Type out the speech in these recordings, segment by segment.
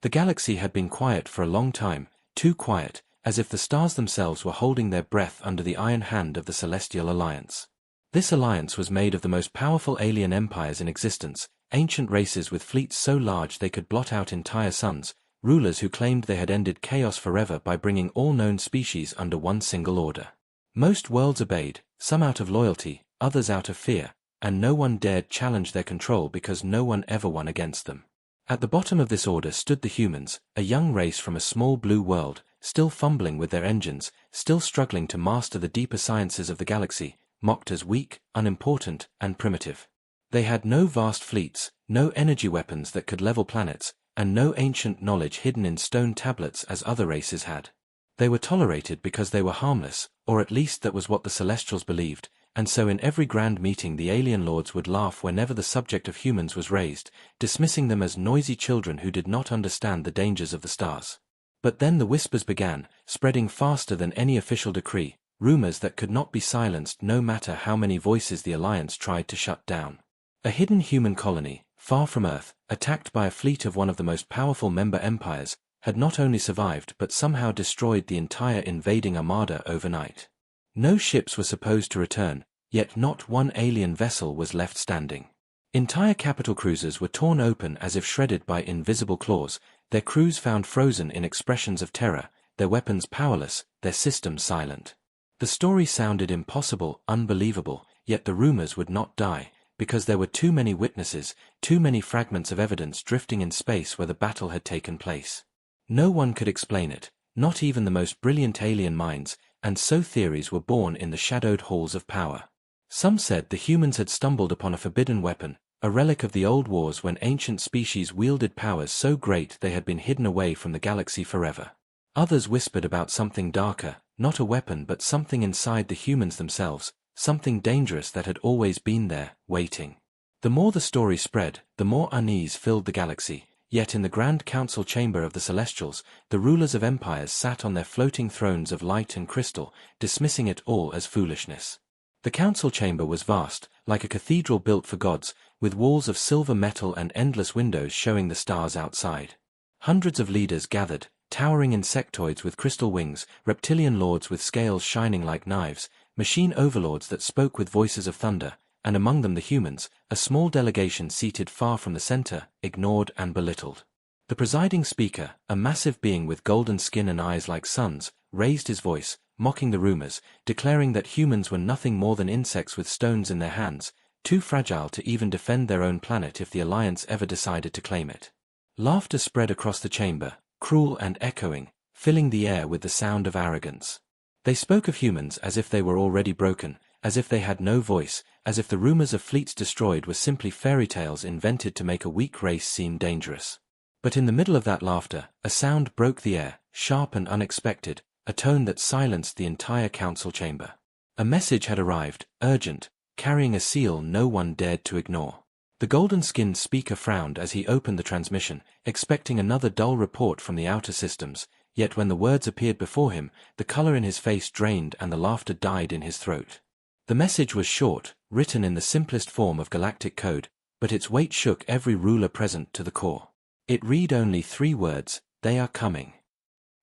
The galaxy had been quiet for a long time, too quiet, as if the stars themselves were holding their breath under the iron hand of the Celestial Alliance. This alliance was made of the most powerful alien empires in existence, ancient races with fleets so large they could blot out entire suns, rulers who claimed they had ended chaos forever by bringing all known species under one single order. Most worlds obeyed, some out of loyalty, others out of fear, and no one dared challenge their control because no one ever won against them. At the bottom of this order stood the humans, a young race from a small blue world, still fumbling with their engines, still struggling to master the deeper sciences of the galaxy, mocked as weak, unimportant, and primitive. They had no vast fleets, no energy weapons that could level planets, and no ancient knowledge hidden in stone tablets as other races had. They were tolerated because they were harmless, or at least that was what the Celestials believed, and so in every grand meeting the alien lords would laugh whenever the subject of humans was raised, dismissing them as noisy children who did not understand the dangers of the stars. But then the whispers began, spreading faster than any official decree, rumors that could not be silenced no matter how many voices the Alliance tried to shut down. A hidden human colony, far from Earth, attacked by a fleet of one of the most powerful member empires, had not only survived but somehow destroyed the entire invading armada overnight. No ships were supposed to return, yet not one alien vessel was left standing. Entire capital cruisers were torn open as if shredded by invisible claws, their crews found frozen in expressions of terror, their weapons powerless, their systems silent. The story sounded impossible, unbelievable, yet the rumors would not die, because there were too many witnesses, too many fragments of evidence drifting in space where the battle had taken place. No one could explain it, not even the most brilliant alien minds, and so theories were born in the shadowed halls of power. Some said the humans had stumbled upon a forbidden weapon, a relic of the old wars when ancient species wielded powers so great they had been hidden away from the galaxy forever. Others whispered about something darker, not a weapon but something inside the humans themselves, something dangerous that had always been there, waiting. The more the story spread, the more unease filled the galaxy. Yet in the Grand Council chamber of the Celestials, the rulers of empires sat on their floating thrones of light and crystal, dismissing it all as foolishness. The council chamber was vast, like a cathedral built for gods, with walls of silver metal and endless windows showing the stars outside. Hundreds of leaders gathered, towering insectoids with crystal wings, reptilian lords with scales shining like knives, machine overlords that spoke with voices of thunder, and among them the humans, a small delegation seated far from the center, ignored and belittled. The presiding speaker, a massive being with golden skin and eyes like suns, raised his voice, mocking the rumors, declaring that humans were nothing more than insects with stones in their hands, too fragile to even defend their own planet if the Alliance ever decided to claim it. Laughter spread across the chamber, cruel and echoing, filling the air with the sound of arrogance. They spoke of humans as if they were already broken, as if they had no voice, as if the rumors of fleets destroyed were simply fairy tales invented to make a weak race seem dangerous. But in the middle of that laughter, a sound broke the air, sharp and unexpected, a tone that silenced the entire council chamber. A message had arrived, urgent, carrying a seal no one dared to ignore. The golden-skinned speaker frowned as he opened the transmission, expecting another dull report from the outer systems, yet when the words appeared before him, the color in his face drained and the laughter died in his throat. The message was short, written in the simplest form of galactic code, but its weight shook every ruler present to the core. It read only 3 words, "They are coming."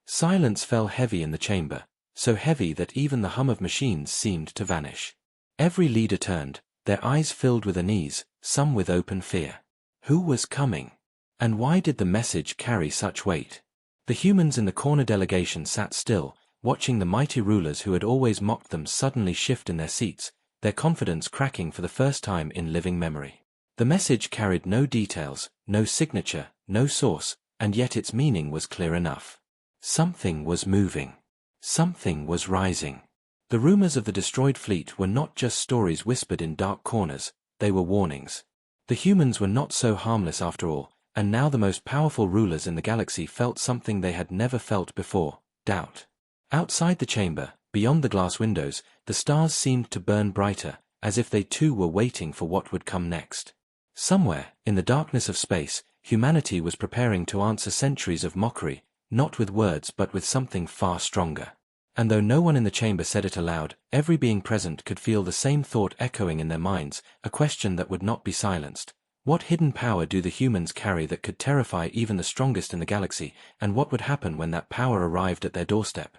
Silence fell heavy in the chamber, so heavy that even the hum of machines seemed to vanish. Every leader turned, their eyes filled with unease, some with open fear. Who was coming? And why did the message carry such weight? The humans in the corner delegation sat still, watching the mighty rulers who had always mocked them suddenly shift in their seats, their confidence cracking for the first time in living memory. The message carried no details, no signature, no source, and yet its meaning was clear enough. Something was moving. Something was rising. The rumors of the destroyed fleet were not just stories whispered in dark corners, they were warnings. The humans were not so harmless after all, and now the most powerful rulers in the galaxy felt something they had never felt before, doubt. Outside the chamber, beyond the glass windows, the stars seemed to burn brighter, as if they too were waiting for what would come next. Somewhere, in the darkness of space, humanity was preparing to answer centuries of mockery, not with words but with something far stronger. And though no one in the chamber said it aloud, every being present could feel the same thought echoing in their minds, a question that would not be silenced. What hidden power do the humans carry that could terrify even the strongest in the galaxy, and what would happen when that power arrived at their doorstep?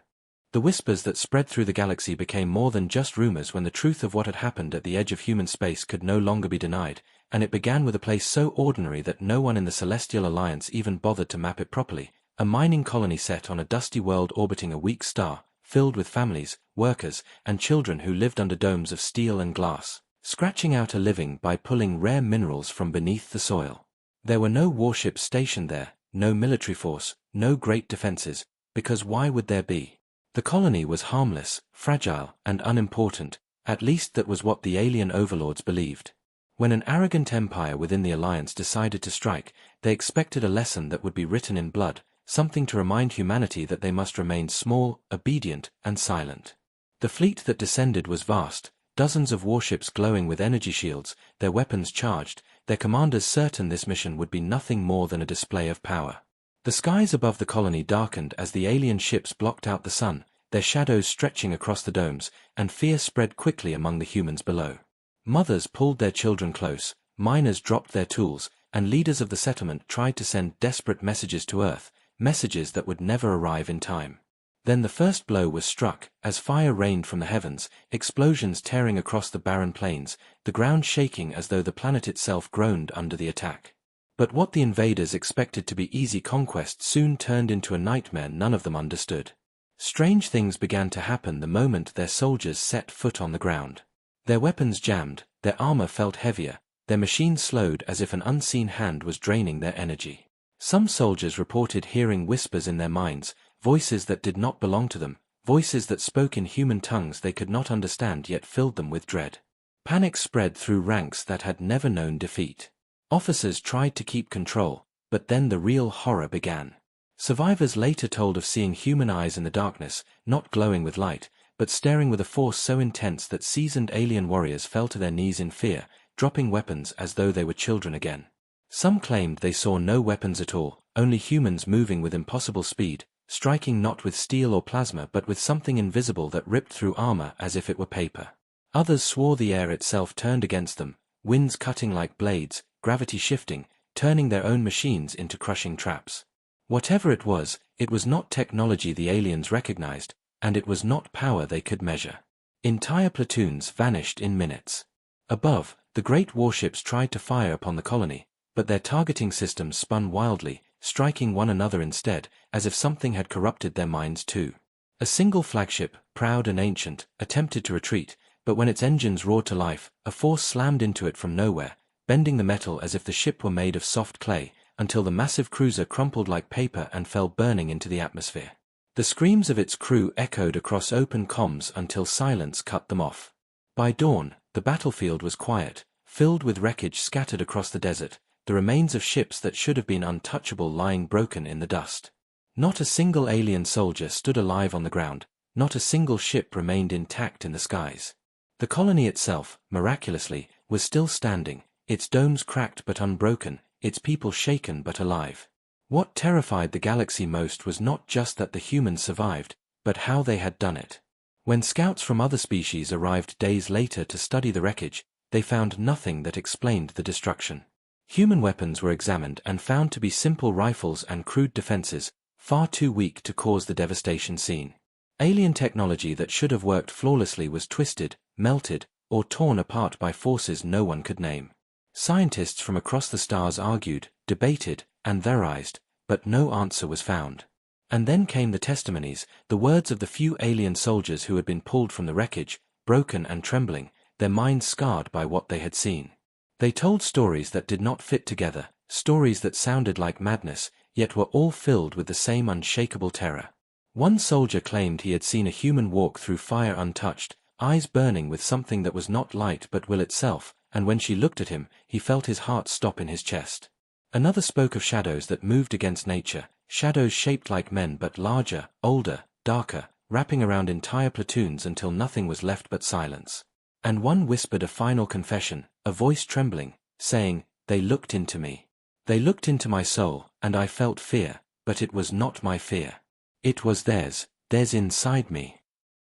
The whispers that spread through the galaxy became more than just rumors when the truth of what had happened at the edge of human space could no longer be denied, and it began with a place so ordinary that no one in the Celestial Alliance even bothered to map it properly, a mining colony set on a dusty world orbiting a weak star, filled with families, workers, and children who lived under domes of steel and glass, scratching out a living by pulling rare minerals from beneath the soil. There were no warships stationed there, no military force, no great defenses, because why would there be? The colony was harmless, fragile, and unimportant, at least that was what the alien overlords believed. When an arrogant empire within the Alliance decided to strike, they expected a lesson that would be written in blood, something to remind humanity that they must remain small, obedient, and silent. The fleet that descended was vast, dozens of warships glowing with energy shields, their weapons charged, their commanders certain this mission would be nothing more than a display of power. The skies above the colony darkened as the alien ships blocked out the sun, their shadows stretching across the domes, and fear spread quickly among the humans below. Mothers pulled their children close, miners dropped their tools, and leaders of the settlement tried to send desperate messages to Earth, messages that would never arrive in time. Then the first blow was struck, as fire rained from the heavens, explosions tearing across the barren plains, the ground shaking as though the planet itself groaned under the attack. But what the invaders expected to be easy conquest soon turned into a nightmare none of them understood. Strange things began to happen the moment their soldiers set foot on the ground. Their weapons jammed, their armor felt heavier, their machines slowed as if an unseen hand was draining their energy. Some soldiers reported hearing whispers in their minds, voices that did not belong to them, voices that spoke in human tongues they could not understand yet filled them with dread. Panic spread through ranks that had never known defeat. Officers tried to keep control, but then the real horror began. Survivors later told of seeing human eyes in the darkness, not glowing with light, but staring with a force so intense that seasoned alien warriors fell to their knees in fear, dropping weapons as though they were children again. Some claimed they saw no weapons at all, only humans moving with impossible speed, striking not with steel or plasma but with something invisible that ripped through armor as if it were paper. Others swore the air itself turned against them, winds cutting like blades, gravity shifting, turning their own machines into crushing traps. Whatever it was not technology the aliens recognized, and it was not power they could measure. Entire platoons vanished in minutes. Above, the great warships tried to fire upon the colony, but their targeting systems spun wildly, striking one another instead, as if something had corrupted their minds too. A single flagship, proud and ancient, attempted to retreat, but when its engines roared to life, a force slammed into it from nowhere, bending the metal as if the ship were made of soft clay, until the massive cruiser crumpled like paper and fell burning into the atmosphere. The screams of its crew echoed across open comms until silence cut them off. By dawn, the battlefield was quiet, filled with wreckage scattered across the desert, the remains of ships that should have been untouchable lying broken in the dust. Not a single alien soldier stood alive on the ground, not a single ship remained intact in the skies. The colony itself, miraculously, was still standing, its domes cracked but unbroken, its people shaken but alive. What terrified the galaxy most was not just that the humans survived, but how they had done it. When scouts from other species arrived days later to study the wreckage, they found nothing that explained the destruction. Human weapons were examined and found to be simple rifles and crude defenses, far too weak to cause the devastation seen. Alien technology that should have worked flawlessly was twisted, melted, or torn apart by forces no one could name. Scientists from across the stars argued, debated, and theorized, but no answer was found. And then came the testimonies, the words of the few alien soldiers who had been pulled from the wreckage, broken and trembling, their minds scarred by what they had seen. They told stories that did not fit together, stories that sounded like madness, yet were all filled with the same unshakable terror. One soldier claimed he had seen a human walk through fire untouched, eyes burning with something that was not light but will itself, and when she looked at him, he felt his heart stop in his chest. Another spoke of shadows that moved against nature, shadows shaped like men but larger, older, darker, wrapping around entire platoons until nothing was left but silence. And one whispered a final confession, a voice trembling, saying, "They looked into me. They looked into my soul, and I felt fear, but it was not my fear. It was theirs inside me."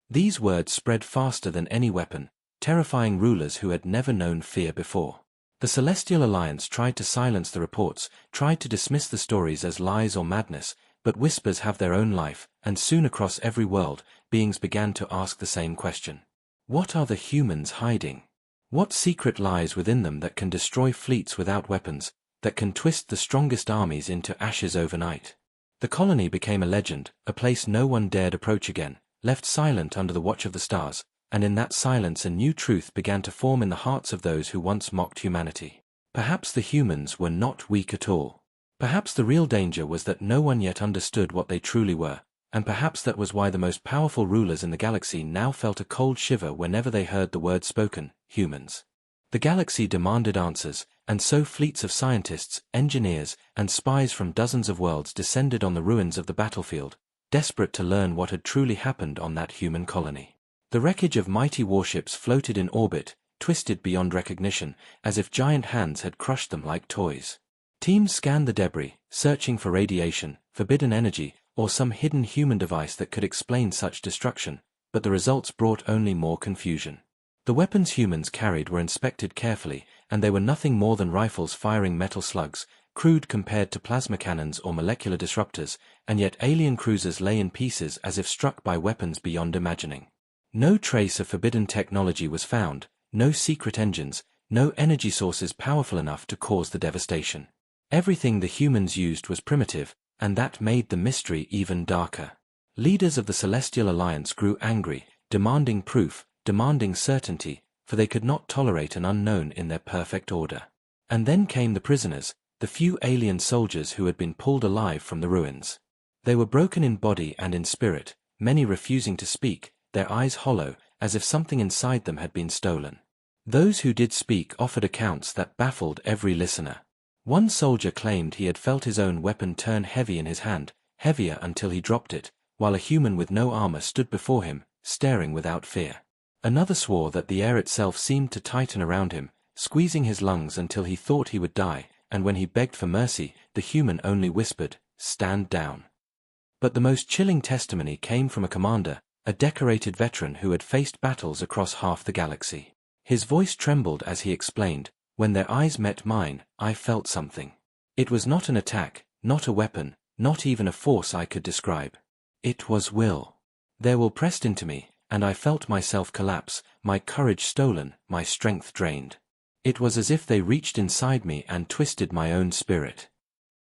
These words spread faster than any weapon, terrifying rulers who had never known fear before. The Celestial Alliance tried to silence the reports, tried to dismiss the stories as lies or madness, but whispers have their own life, and soon across every world, beings began to ask the same question. What are the humans hiding? What secret lies within them that can destroy fleets without weapons, that can twist the strongest armies into ashes overnight? The colony became a legend, a place no one dared approach again, left silent under the watch of the stars, and in that silence a new truth began to form in the hearts of those who once mocked humanity. Perhaps the humans were not weak at all. Perhaps the real danger was that no one yet understood what they truly were, and perhaps that was why the most powerful rulers in the galaxy now felt a cold shiver whenever they heard the word spoken, humans. The galaxy demanded answers, and so fleets of scientists, engineers, and spies from dozens of worlds descended on the ruins of the battlefield, desperate to learn what had truly happened on that human colony. The wreckage of mighty warships floated in orbit, twisted beyond recognition, as if giant hands had crushed them like toys. Teams scanned the debris, searching for radiation, forbidden energy, or some hidden human device that could explain such destruction, but the results brought only more confusion. The weapons humans carried were inspected carefully, and they were nothing more than rifles firing metal slugs, crude compared to plasma cannons or molecular disruptors, and yet alien cruisers lay in pieces as if struck by weapons beyond imagining. No trace of forbidden technology was found, no secret engines, no energy sources powerful enough to cause the devastation. Everything the humans used was primitive, and that made the mystery even darker. Leaders of the Celestial Alliance grew angry, demanding proof, demanding certainty, for they could not tolerate an unknown in their perfect order. And then came the prisoners, the few alien soldiers who had been pulled alive from the ruins. They were broken in body and in spirit, many refusing to speak, their eyes hollow, as if something inside them had been stolen. Those who did speak offered accounts that baffled every listener. One soldier claimed he had felt his own weapon turn heavy in his hand, heavier until he dropped it, while a human with no armor stood before him, staring without fear. Another swore that the air itself seemed to tighten around him, squeezing his lungs until he thought he would die, and when he begged for mercy, the human only whispered, "Stand down." But the most chilling testimony came from a commander, a decorated veteran who had faced battles across half the galaxy. His voice trembled as he explained, "When their eyes met mine, I felt something. It was not an attack, not a weapon, not even a force I could describe. It was will. Their will pressed into me, and I felt myself collapse, my courage stolen, my strength drained. It was as if they reached inside me and twisted my own spirit."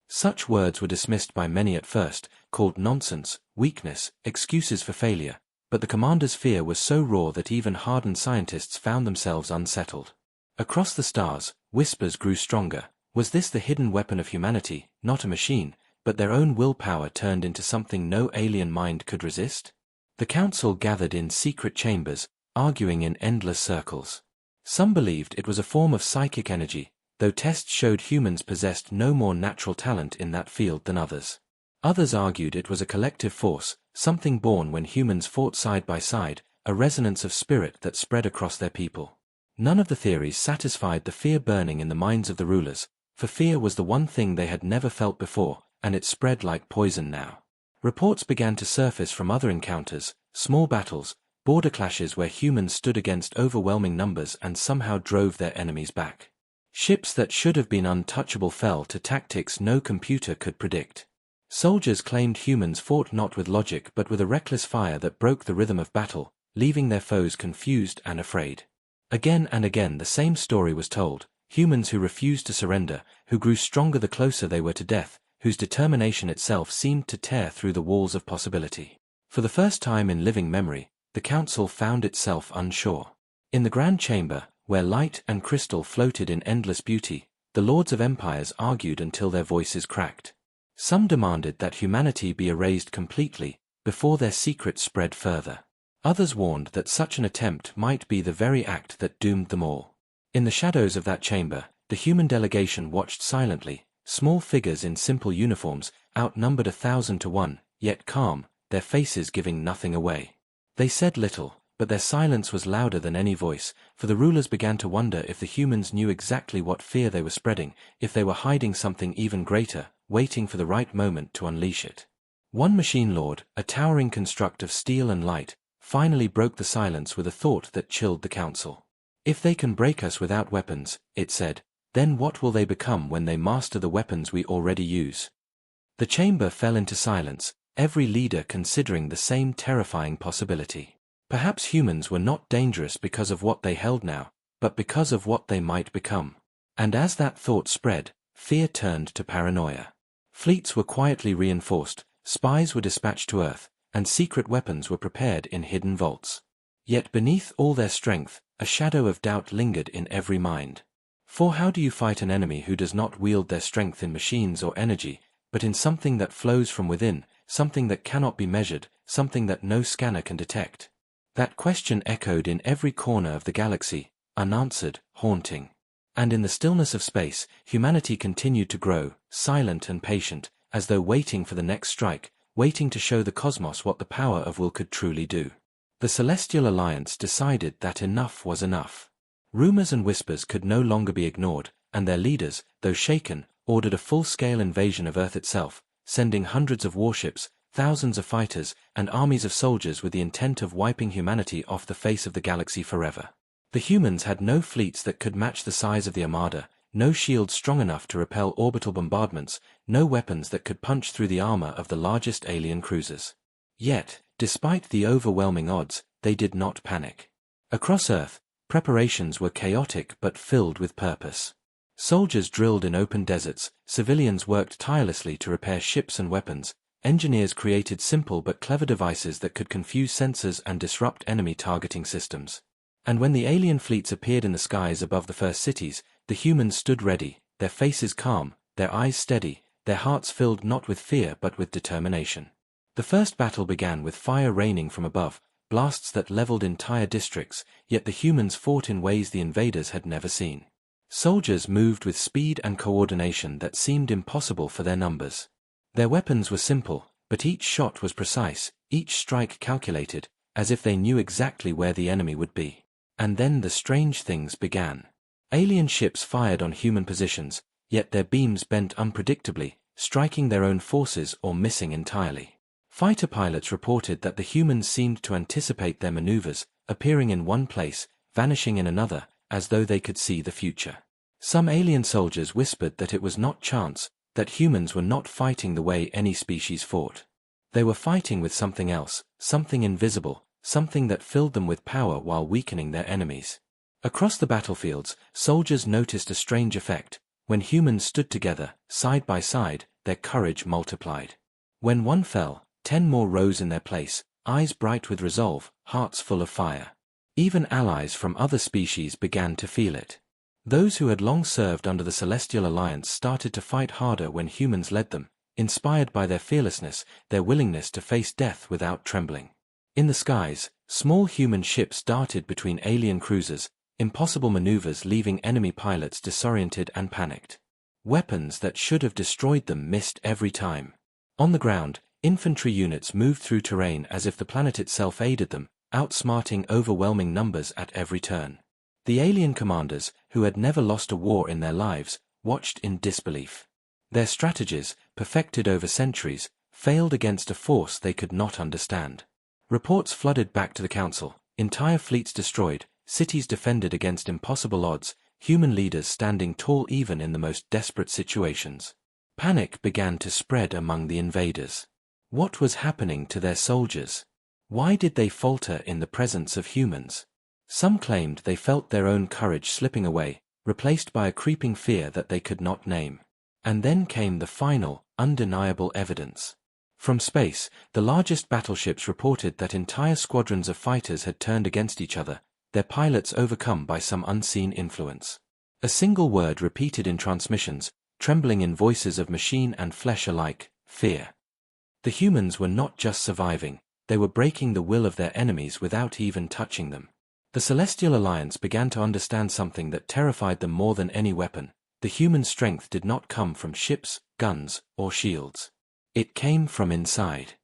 Such words were dismissed by many at first, called nonsense, weakness, excuses for failure, but the commander's fear was so raw that even hardened scientists found themselves unsettled. Across the stars, whispers grew stronger. Was this the hidden weapon of humanity, not a machine, but their own willpower turned into something no alien mind could resist? The council gathered in secret chambers, arguing in endless circles. Some believed it was a form of psychic energy, though tests showed humans possessed no more natural talent in that field than others. Others argued it was a collective force, something born when humans fought side by side, a resonance of spirit that spread across their people. None of the theories satisfied the fear burning in the minds of the rulers, for fear was the one thing they had never felt before, and it spread like poison now. Reports began to surface from other encounters, small battles, border clashes where humans stood against overwhelming numbers and somehow drove their enemies back. Ships that should have been untouchable fell to tactics no computer could predict. Soldiers claimed humans fought not with logic but with a reckless fire that broke the rhythm of battle, leaving their foes confused and afraid. Again and again the same story was told, humans who refused to surrender, who grew stronger the closer they were to death, whose determination itself seemed to tear through the walls of possibility. For the first time in living memory, the council found itself unsure. In the grand chamber, where light and crystal floated in endless beauty, the lords of empires argued until their voices cracked. Some demanded that humanity be erased completely, before their secret spread further. Others warned that such an attempt might be the very act that doomed them all. In the shadows of that chamber, the human delegation watched silently, small figures in simple uniforms, outnumbered 1,000 to 1, yet calm, their faces giving nothing away. They said little, but their silence was louder than any voice, for the rulers began to wonder if the humans knew exactly what fear they were spreading, if they were hiding something even greater, waiting for the right moment to unleash it. One machine lord, a towering construct of steel and light, finally broke the silence with a thought that chilled the council. "If they can break us without weapons," it said, Then what will they become when they master the weapons we already use? The chamber fell into silence, every leader considering the same terrifying possibility. Perhaps humans were not dangerous because of what they held now, but because of what they might become. And as that thought spread, fear turned to paranoia. Fleets were quietly reinforced, spies were dispatched to Earth, and secret weapons were prepared in hidden vaults. Yet beneath all their strength, a shadow of doubt lingered in every mind. For how do you fight an enemy who does not wield their strength in machines or energy, but in something that flows from within, something that cannot be measured, something that no scanner can detect? That question echoed in every corner of the galaxy, unanswered, haunting. And in the stillness of space, humanity continued to grow, silent and patient, as though waiting for the next strike, waiting to show the cosmos what the power of will could truly do. The Celestial Alliance decided that enough was enough. Rumors and whispers could no longer be ignored, and their leaders, though shaken, ordered a full-scale invasion of Earth itself, sending hundreds of warships, thousands of fighters, and armies of soldiers with the intent of wiping humanity off the face of the galaxy forever. The humans had no fleets that could match the size of the Armada, no shields strong enough to repel orbital bombardments, no weapons that could punch through the armor of the largest alien cruisers. Yet, despite the overwhelming odds, they did not panic. Across Earth, preparations were chaotic but filled with purpose. Soldiers drilled in open deserts, civilians worked tirelessly to repair ships and weapons, engineers created simple but clever devices that could confuse sensors and disrupt enemy targeting systems. And when the alien fleets appeared in the skies above the first cities, the humans stood ready, their faces calm, their eyes steady, their hearts filled not with fear but with determination. The first battle began with fire raining from above, blasts that leveled entire districts, yet the humans fought in ways the invaders had never seen. Soldiers moved with speed and coordination that seemed impossible for their numbers. Their weapons were simple, but each shot was precise, each strike calculated, as if they knew exactly where the enemy would be. And then the strange things began. Alien ships fired on human positions, yet their beams bent unpredictably, striking their own forces or missing entirely. Fighter pilots reported that the humans seemed to anticipate their maneuvers, appearing in one place, vanishing in another, as though they could see the future. Some alien soldiers whispered that it was not chance, that humans were not fighting the way any species fought. They were fighting with something else, something invisible, something that filled them with power while weakening their enemies. Across the battlefields, soldiers noticed a strange effect. When humans stood together, side by side, their courage multiplied. When one fell, 10 more rose in their place, eyes bright with resolve, hearts full of fire. Even allies from other species began to feel it. Those who had long served under the Celestial Alliance started to fight harder when humans led them, inspired by their fearlessness, their willingness to face death without trembling. In the skies, small human ships darted between alien cruisers, impossible maneuvers leaving enemy pilots disoriented and panicked. Weapons that should have destroyed them missed every time. On the ground, infantry units moved through terrain as if the planet itself aided them, outsmarting overwhelming numbers at every turn. The alien commanders, who had never lost a war in their lives, watched in disbelief. Their strategies, perfected over centuries, failed against a force they could not understand. Reports flooded back to the Council, entire fleets destroyed, cities defended against impossible odds, human leaders standing tall even in the most desperate situations. Panic began to spread among the invaders. What was happening to their soldiers? Why did they falter in the presence of humans? Some claimed they felt their own courage slipping away, replaced by a creeping fear that they could not name. And then came the final, undeniable evidence. From space, the largest battleships reported that entire squadrons of fighters had turned against each other, their pilots overcome by some unseen influence. A single word repeated in transmissions, trembling in voices of machine and flesh alike: fear. The humans were not just surviving, they were breaking the will of their enemies without even touching them. The Celestial Alliance began to understand something that terrified them more than any weapon. The human strength did not come from ships, guns, or shields. It came from inside.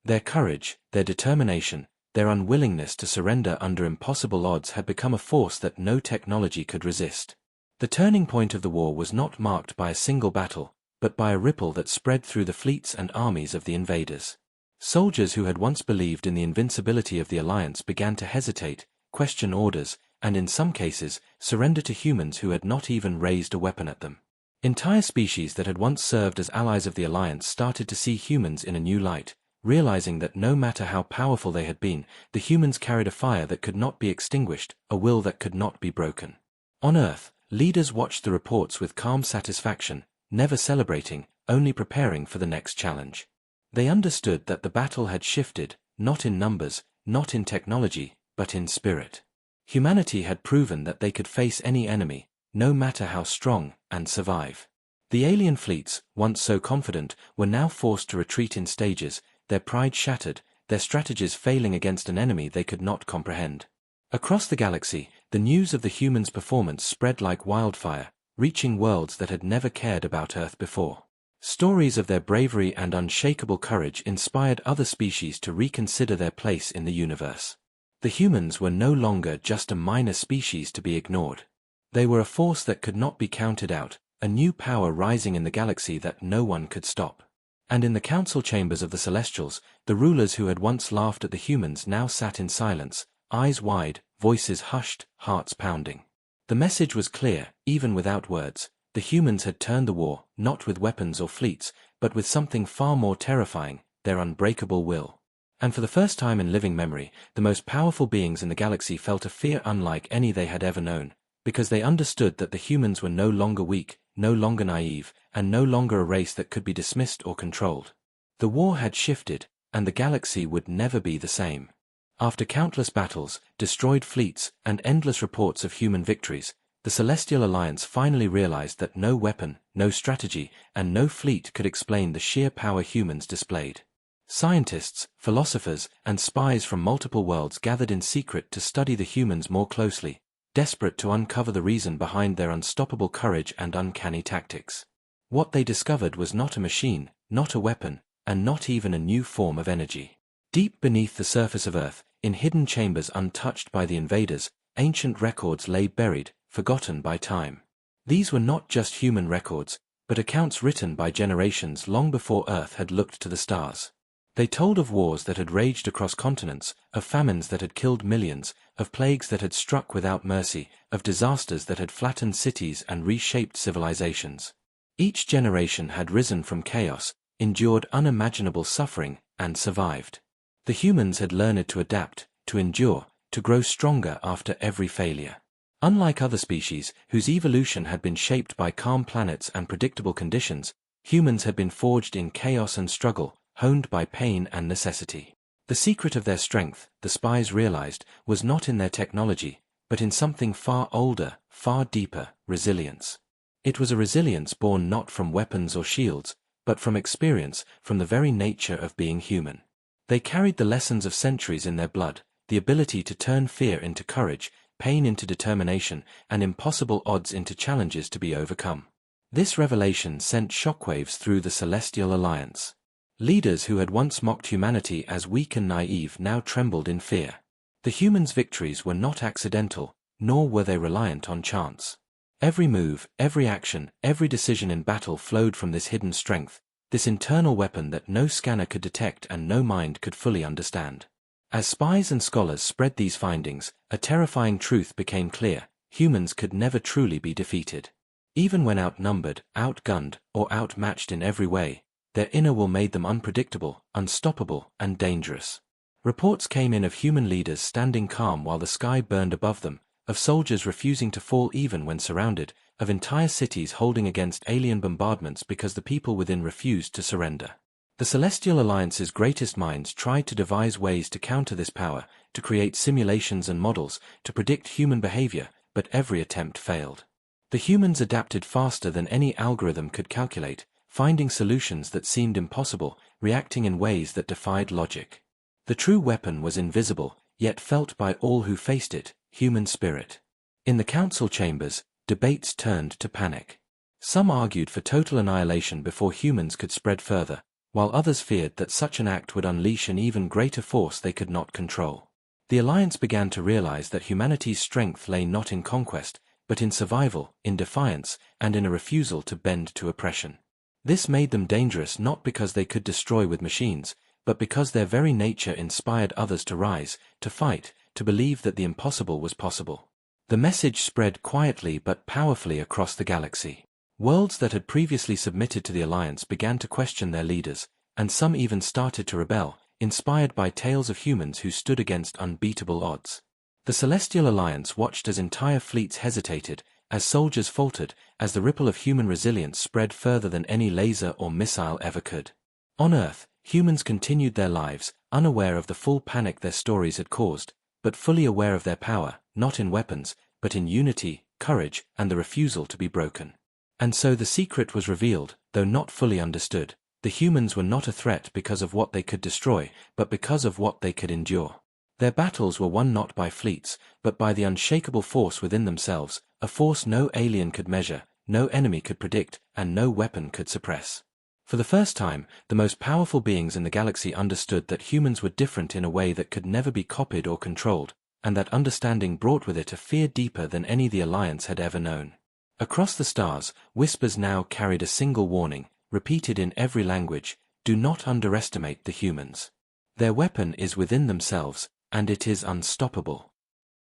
Their courage, their determination, their unwillingness to surrender under impossible odds had become a force that no technology could resist. The turning point of the war was not marked by a single battle, but by a ripple that spread through the fleets and armies of the invaders. Soldiers who had once believed in the invincibility of the Alliance began to hesitate, question orders, and in some cases, surrender to humans who had not even raised a weapon at them. Entire species that had once served as allies of the Alliance started to see humans in a new light, realizing that no matter how powerful they had been, the humans carried a fire that could not be extinguished, a will that could not be broken. On Earth, leaders watched the reports with calm satisfaction, never celebrating, only preparing for the next challenge. They understood that the battle had shifted, not in numbers, not in technology, but in spirit. Humanity had proven that they could face any enemy, no matter how strong, and survive. The alien fleets, once so confident, were now forced to retreat in stages, their pride shattered, their strategies failing against an enemy they could not comprehend. Across the galaxy, the news of the humans' performance spread like wildfire, reaching worlds that had never cared about Earth before. Stories of their bravery and unshakable courage inspired other species to reconsider their place in the universe. The humans were no longer just a minor species to be ignored. They were a force that could not be counted out, a new power rising in the galaxy that no one could stop. And in the council chambers of the Celestials, the rulers who had once laughed at the humans now sat in silence, eyes wide, voices hushed, hearts pounding. The message was clear, even without words. The humans had turned the war, not with weapons or fleets, but with something far more terrifying, their unbreakable will. And for the first time in living memory, the most powerful beings in the galaxy felt a fear unlike any they had ever known, because they understood that the humans were no longer weak, no longer naive, and no longer a race that could be dismissed or controlled. The war had shifted, and the galaxy would never be the same. After countless battles, destroyed fleets, and endless reports of human victories, the Celestial Alliance finally realized that no weapon, no strategy, and no fleet could explain the sheer power humans displayed. Scientists, philosophers, and spies from multiple worlds gathered in secret to study the humans more closely, desperate to uncover the reason behind their unstoppable courage and uncanny tactics. What they discovered was not a machine, not a weapon, and not even a new form of energy. Deep beneath the surface of Earth, in hidden chambers untouched by the invaders, ancient records lay buried, forgotten by time. These were not just human records, but accounts written by generations long before Earth had looked to the stars. They told of wars that had raged across continents, of famines that had killed millions, of plagues that had struck without mercy, of disasters that had flattened cities and reshaped civilizations. Each generation had risen from chaos, endured unimaginable suffering, and survived. The humans had learned to adapt, to endure, to grow stronger after every failure. Unlike other species, whose evolution had been shaped by calm planets and predictable conditions, humans had been forged in chaos and struggle, honed by pain and necessity. The secret of their strength, the spies realized, was not in their technology, but in something far older, far deeper: resilience. It was a resilience born not from weapons or shields, but from experience, from the very nature of being human. They carried the lessons of centuries in their blood, the ability to turn fear into courage, pain into determination, and impossible odds into challenges to be overcome. This revelation sent shockwaves through the Celestial Alliance. Leaders who had once mocked humanity as weak and naive now trembled in fear. The humans' victories were not accidental, nor were they reliant on chance. Every move, every action, every decision in battle flowed from this hidden strength, this internal weapon that no scanner could detect and no mind could fully understand. As spies and scholars spread these findings, a terrifying truth became clear: humans could never truly be defeated. Even when outnumbered, outgunned, or outmatched in every way, their inner will made them unpredictable, unstoppable, and dangerous. Reports came in of human leaders standing calm while the sky burned above them, of soldiers refusing to fall even when surrounded, of entire cities holding against alien bombardments because the people within refused to surrender. The Celestial Alliance's greatest minds tried to devise ways to counter this power, to create simulations and models, to predict human behavior, but every attempt failed. The humans adapted faster than any algorithm could calculate, finding solutions that seemed impossible, reacting in ways that defied logic. The true weapon was invisible, yet felt by all who faced it: human spirit. In the council chambers, debates turned to panic. Some argued for total annihilation before humans could spread further, while others feared that such an act would unleash an even greater force they could not control. The Alliance began to realize that humanity's strength lay not in conquest, but in survival, in defiance, and in a refusal to bend to oppression. This made them dangerous not because they could destroy with machines, but because their very nature inspired others to rise, to fight, to believe that the impossible was possible. The message spread quietly but powerfully across the galaxy. Worlds that had previously submitted to the Alliance began to question their leaders, and some even started to rebel, inspired by tales of humans who stood against unbeatable odds. The Celestial Alliance watched as entire fleets hesitated, as soldiers faltered, as the ripple of human resilience spread further than any laser or missile ever could. On Earth, humans continued their lives, unaware of the full panic their stories had caused, but fully aware of their power, not in weapons, but in unity, courage, and the refusal to be broken. And so the secret was revealed, though not fully understood. The humans were not a threat because of what they could destroy, but because of what they could endure. Their battles were won not by fleets, but by the unshakable force within themselves, a force no alien could measure, no enemy could predict, and no weapon could suppress. For the first time, the most powerful beings in the galaxy understood that humans were different in a way that could never be copied or controlled, and that understanding brought with it a fear deeper than any the Alliance had ever known. Across the stars, whispers now carried a single warning, repeated in every language: do not underestimate the humans. Their weapon is within themselves, and it is unstoppable.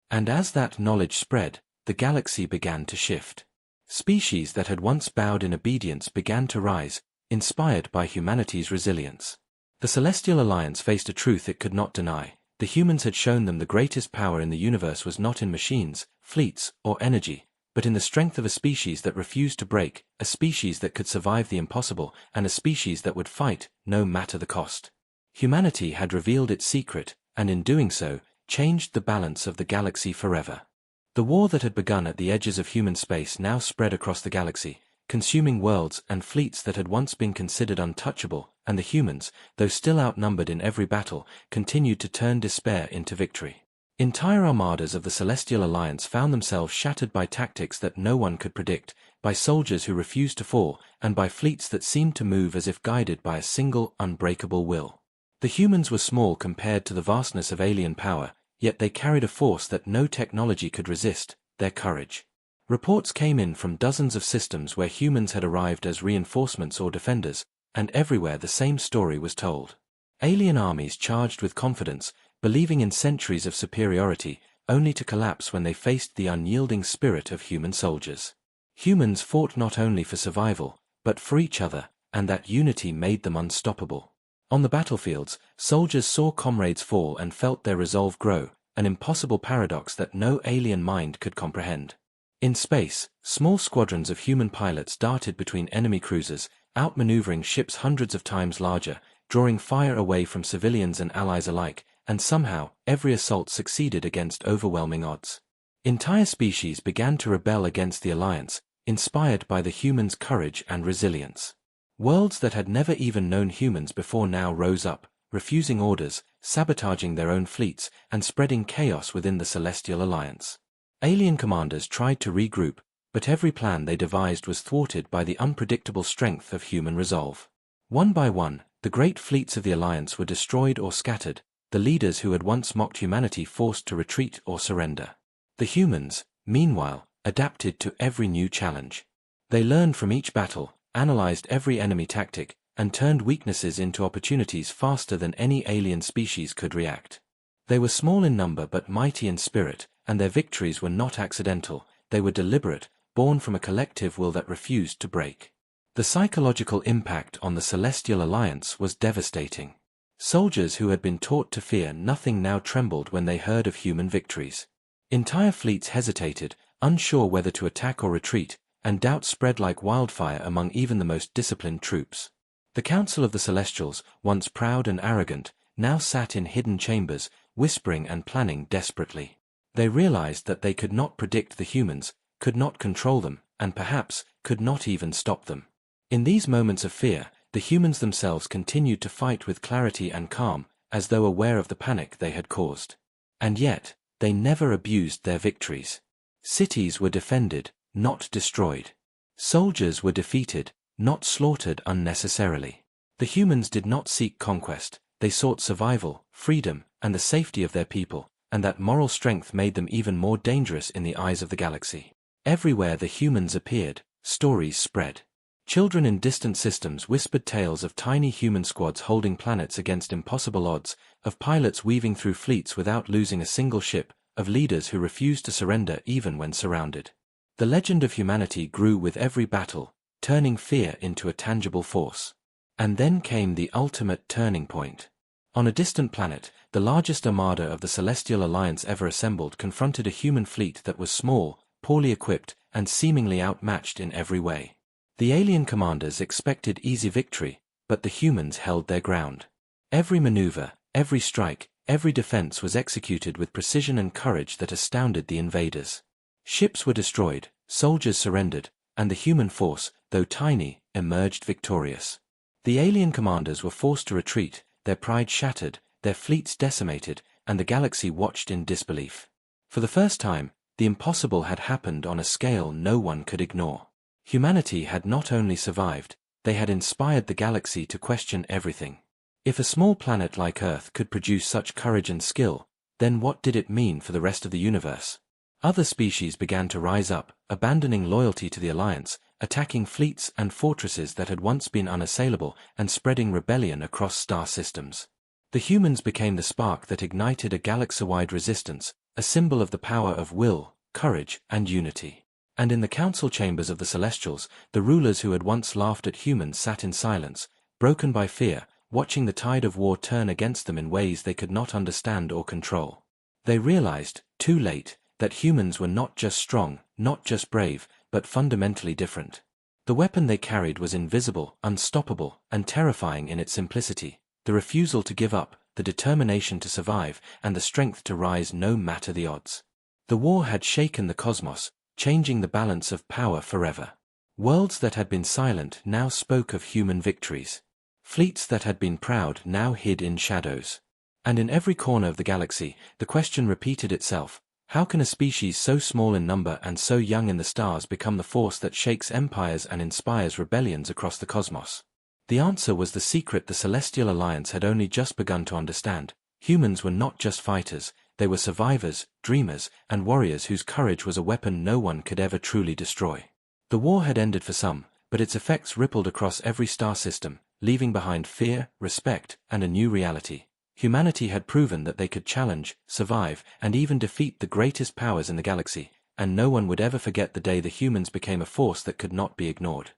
And as that knowledge spread, the galaxy began to shift. Species that had once bowed in obedience began to rise, inspired by humanity's resilience. The Celestial Alliance faced a truth it could not deny. The humans had shown them the greatest power in the universe was not in machines, fleets, or energy, but in the strength of a species that refused to break, a species that could survive the impossible, and a species that would fight, no matter the cost. Humanity had revealed its secret, and in doing so, changed the balance of the galaxy forever. The war that had begun at the edges of human space now spread across the galaxy, consuming worlds and fleets that had once been considered untouchable, and the humans, though still outnumbered in every battle, continued to turn despair into victory. Entire armadas of the Celestial Alliance found themselves shattered by tactics that no one could predict, by soldiers who refused to fall, and by fleets that seemed to move as if guided by a single, unbreakable will. The humans were small compared to the vastness of alien power, yet they carried a force that no technology could resist: their courage. Reports came in from dozens of systems where humans had arrived as reinforcements or defenders, and everywhere the same story was told. Alien armies charged with confidence, believing in centuries of superiority, only to collapse when they faced the unyielding spirit of human soldiers. Humans fought not only for survival, but for each other, and that unity made them unstoppable. On the battlefields, soldiers saw comrades fall and felt their resolve grow, an impossible paradox that no alien mind could comprehend. In space, small squadrons of human pilots darted between enemy cruisers, outmaneuvering ships hundreds of times larger, drawing fire away from civilians and allies alike, and somehow, every assault succeeded against overwhelming odds. Entire species began to rebel against the Alliance, inspired by the humans' courage and resilience. Worlds that had never even known humans before now rose up, refusing orders, sabotaging their own fleets, and spreading chaos within the Celestial Alliance. Alien commanders tried to regroup, but every plan they devised was thwarted by the unpredictable strength of human resolve. One by one, the great fleets of the Alliance were destroyed or scattered, the leaders who had once mocked humanity forced to retreat or surrender. The humans, meanwhile, adapted to every new challenge. They learned from each battle, analyzed every enemy tactic, and turned weaknesses into opportunities faster than any alien species could react. They were small in number but mighty in spirit, and their victories were not accidental, they were deliberate, born from a collective will that refused to break. The psychological impact on the Celestial Alliance was devastating. Soldiers who had been taught to fear nothing now trembled when they heard of human victories. Entire fleets hesitated, unsure whether to attack or retreat, and doubt spread like wildfire among even the most disciplined troops. The Council of the Celestials, once proud and arrogant, now sat in hidden chambers, whispering and planning desperately. They realized that they could not predict the humans, could not control them, and perhaps could not even stop them. In these moments of fear, the humans themselves continued to fight with clarity and calm, as though aware of the panic they had caused. And yet, they never abused their victories. Cities were defended, not destroyed. Soldiers were defeated, not slaughtered unnecessarily. The humans did not seek conquest, they sought survival, freedom, and the safety of their people, and that moral strength made them even more dangerous in the eyes of the galaxy. Everywhere the humans appeared, stories spread. Children in distant systems whispered tales of tiny human squads holding planets against impossible odds, of pilots weaving through fleets without losing a single ship, of leaders who refused to surrender even when surrounded. The legend of humanity grew with every battle, turning fear into a tangible force. And then came the ultimate turning point. On a distant planet, the largest armada of the Celestial Alliance ever assembled confronted a human fleet that was small, poorly equipped, and seemingly outmatched in every way. The alien commanders expected easy victory, but the humans held their ground. Every maneuver, every strike, every defense was executed with precision and courage that astounded the invaders. Ships were destroyed, soldiers surrendered, and the human force, though tiny, emerged victorious. The alien commanders were forced to retreat, their pride shattered, their fleets decimated, and the galaxy watched in disbelief. For the first time, the impossible had happened on a scale no one could ignore. Humanity had not only survived, they had inspired the galaxy to question everything. If a small planet like Earth could produce such courage and skill, then what did it mean for the rest of the universe? Other species began to rise up, abandoning loyalty to the Alliance, attacking fleets and fortresses that had once been unassailable, and spreading rebellion across star systems. The humans became the spark that ignited a galaxy-wide resistance, a symbol of the power of will, courage, and unity. And in the council chambers of the Celestials, the rulers who had once laughed at humans sat in silence, broken by fear, watching the tide of war turn against them in ways they could not understand or control. They realized, too late, that humans were not just strong, not just brave, but fundamentally different. The weapon they carried was invisible, unstoppable, and terrifying in its simplicity: the refusal to give up, the determination to survive, and the strength to rise no matter the odds. The war had shaken the cosmos, changing the balance of power forever. Worlds that had been silent now spoke of human victories. Fleets that had been proud now hid in shadows. And in every corner of the galaxy, the question repeated itself: how can a species so small in number and so young in the stars become the force that shakes empires and inspires rebellions across the cosmos? The answer was the secret the Celestial Alliance had only just begun to understand. Humans were not just fighters, they were survivors, dreamers, and warriors whose courage was a weapon no one could ever truly destroy. The war had ended for some, but its effects rippled across every star system, leaving behind fear, respect, and a new reality. Humanity had proven that they could challenge, survive, and even defeat the greatest powers in the galaxy, and no one would ever forget the day the humans became a force that could not be ignored.